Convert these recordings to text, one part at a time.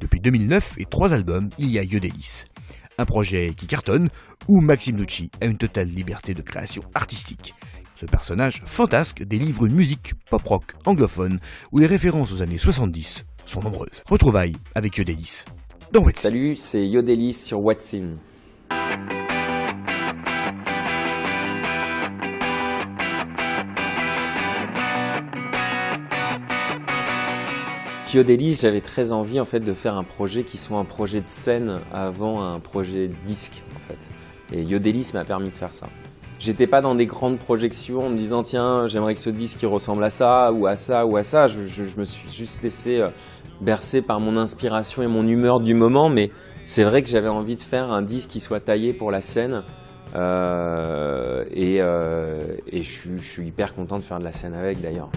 Depuis 2009 et 3 albums, il y a Yodelis. Un projet qui cartonne, où Maxime Nucci a une totale liberté de création artistique. Ce personnage fantasque délivre une musique pop-rock anglophone, où les références aux années 70 sont nombreuses. Retrouvailles avec Yodelis dans What's In. Salut, c'est Yodelis sur What's In. Yodelis, j'avais très envie en fait de faire un projet qui soit un projet de scène avant un projet de disque en fait. Et Yodelis m'a permis de faire ça. J'étais pas dans des grandes projections en me disant tiens j'aimerais que ce disque il ressemble à ça ou à ça ou à ça. Je me suis juste laissé bercer par mon inspiration et mon humeur du moment, mais c'est vrai que j'avais envie de faire un disque qui soit taillé pour la scène et je suis hyper content de faire de la scène avec d'ailleurs.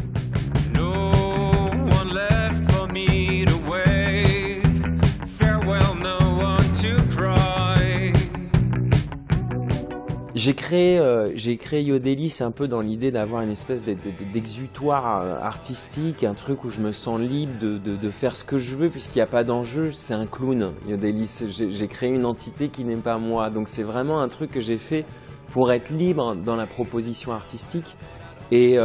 J'ai créé Yodelis un peu dans l'idée d'avoir une espèce d'exutoire artistique, un truc où je me sens libre de faire ce que je veux puisqu'il n'y a pas d'enjeu. C'est un clown, Yodelis. J'ai créé une entité qui n'est pas moi. Donc c'est vraiment un truc que j'ai fait pour être libre dans la proposition artistique et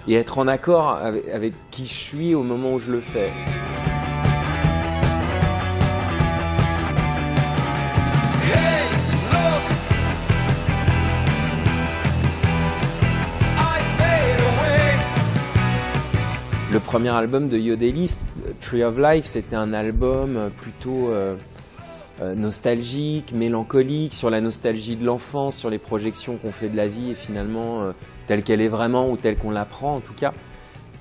être en accord avec qui je suis au moment où je le fais. Le premier album de Yodelis, Tree of Life, c'était un album plutôt nostalgique, mélancolique, sur la nostalgie de l'enfance, sur les projections qu'on fait de la vie et finalement telle qu'elle est vraiment ou telle qu'on l'apprend en tout cas.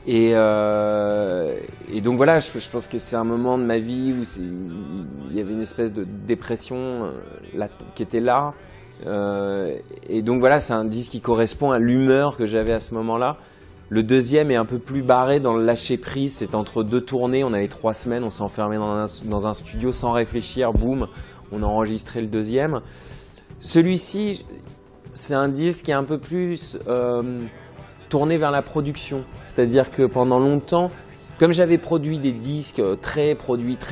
Et donc voilà, je pense que c'est un moment de ma vie où il y avait une espèce de dépression qui était là. Et donc voilà, c'est un disque qui correspond à l'humeur que j'avais à ce moment-là. Le deuxième est un peu plus barré dans le lâcher-prise, c'est entre deux tournées, on avait 3 semaines, on s'est enfermé dans un studio sans réfléchir, boum, on a enregistré le deuxième. Celui-ci, c'est un disque qui est un peu plus tourné vers la production, c'est-à-dire que pendant longtemps, comme j'avais produit des disques très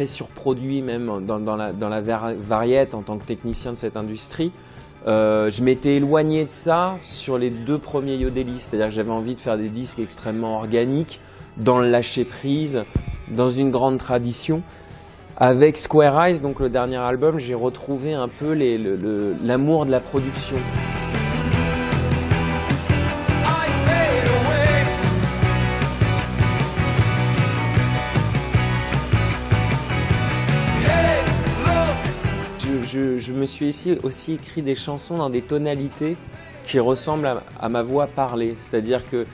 surproduits même dans la variété en tant que technicien de cette industrie, je m'étais éloigné de ça sur les 2 premiers Yodelis, c'est-à-dire que j'avais envie de faire des disques extrêmement organiques, dans le lâcher-prise, dans une grande tradition. Avec Square Eyes, donc le dernier album, j'ai retrouvé un peu l'amour de la production. Je me suis aussi écrit des chansons dans des tonalités qui ressemblent à ma voix parlée. C'est-à-dire que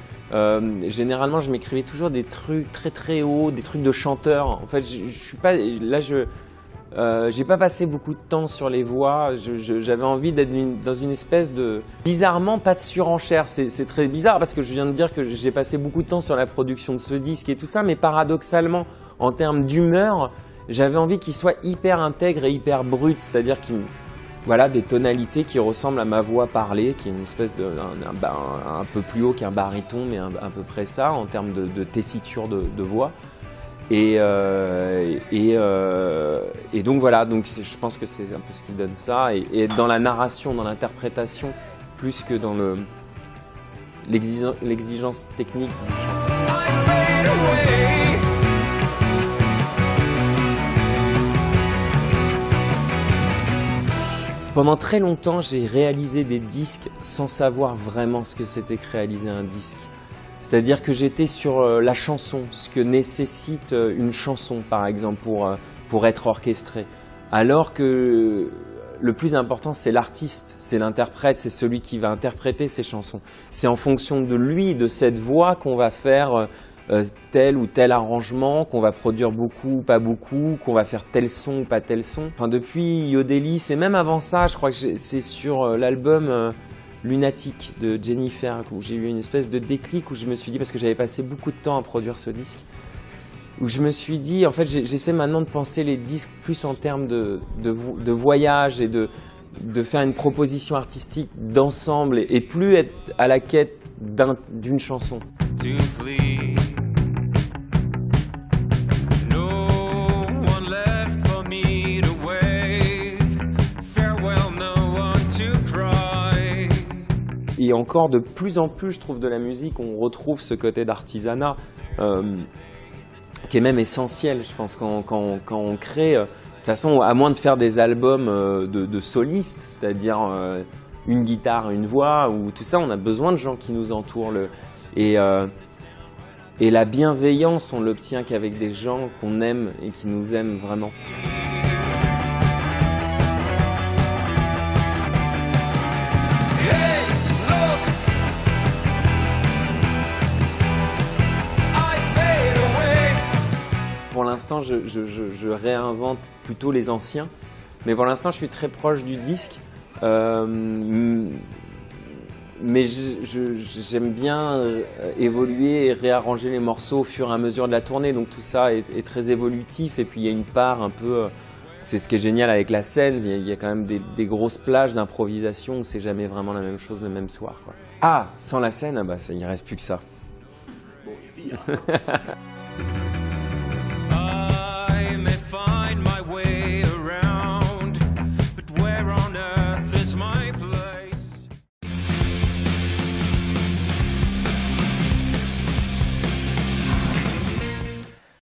généralement, je m'écrivais toujours des trucs très hauts, des trucs de chanteur. En fait, je suis pas là. J'ai pas passé beaucoup de temps sur les voix. J'avais envie d'être dans une espèce de bizarrement pas de surenchère. C'est très bizarre parce que je viens de dire que j'ai passé beaucoup de temps sur la production de ce disque et tout ça, mais paradoxalement, en termes d'humeur, j'avais envie qu'il soit hyper intègre et hyper brut, c'est-à-dire voilà, des tonalités qui ressemblent à ma voix parlée, qui est une espèce de un peu plus haut qu'un baryton, mais à peu près ça en termes de tessiture de voix. Et donc voilà, donc je pense que c'est un peu ce qui donne ça, et être dans la narration, dans l'interprétation, plus que dans l'exigence technique du chant. Pendant très longtemps, j'ai réalisé des disques sans savoir vraiment ce que c'était que réaliser un disque. C'est-à-dire que j'étais sur la chanson, ce que nécessite une chanson, par exemple, pour être orchestrée. Alors que le plus important, c'est l'artiste, c'est l'interprète, c'est celui qui va interpréter ces chansons. C'est en fonction de lui, de cette voix, qu'on va faire tel ou tel arrangement, qu'on va produire beaucoup ou pas beaucoup, qu'on va faire tel son ou pas tel son. Enfin, depuis Yodelis, et même avant ça, je crois que c'est sur l'album Lunatic de Jennifer où j'ai eu une espèce de déclic où je me suis dit, parce que j'avais passé beaucoup de temps à produire ce disque, où je me suis dit, en fait, j'essaie maintenant de penser les disques plus en termes de voyage et de faire une proposition artistique d'ensemble et plus être à la quête d'une chanson. No one left. encore de plus en plus, je trouve, de la musique, on retrouve ce côté d'artisanat qui est même essentiel, je pense, quand on crée. De toute façon, à moins de faire des albums de solistes, c'est-à-dire une guitare, une voix, ou tout ça, on a besoin de gens qui nous entourent. Et la bienveillance, on l'obtient qu'avec des gens qu'on aime et qui nous aiment vraiment. Pour l'instant, je réinvente plutôt les anciens, mais pour l'instant, je suis très proche du disque. Mais j'aime bien évoluer et réarranger les morceaux au fur et à mesure de la tournée, donc tout ça est très évolutif. Et puis il y a une part un peu, c'est ce qui est génial avec la scène, il y a quand même des grosses plages d'improvisation où c'est jamais vraiment la même chose le même soir, quoi. Ah, sans la scène, ah bah, il ne reste plus que ça. Bon,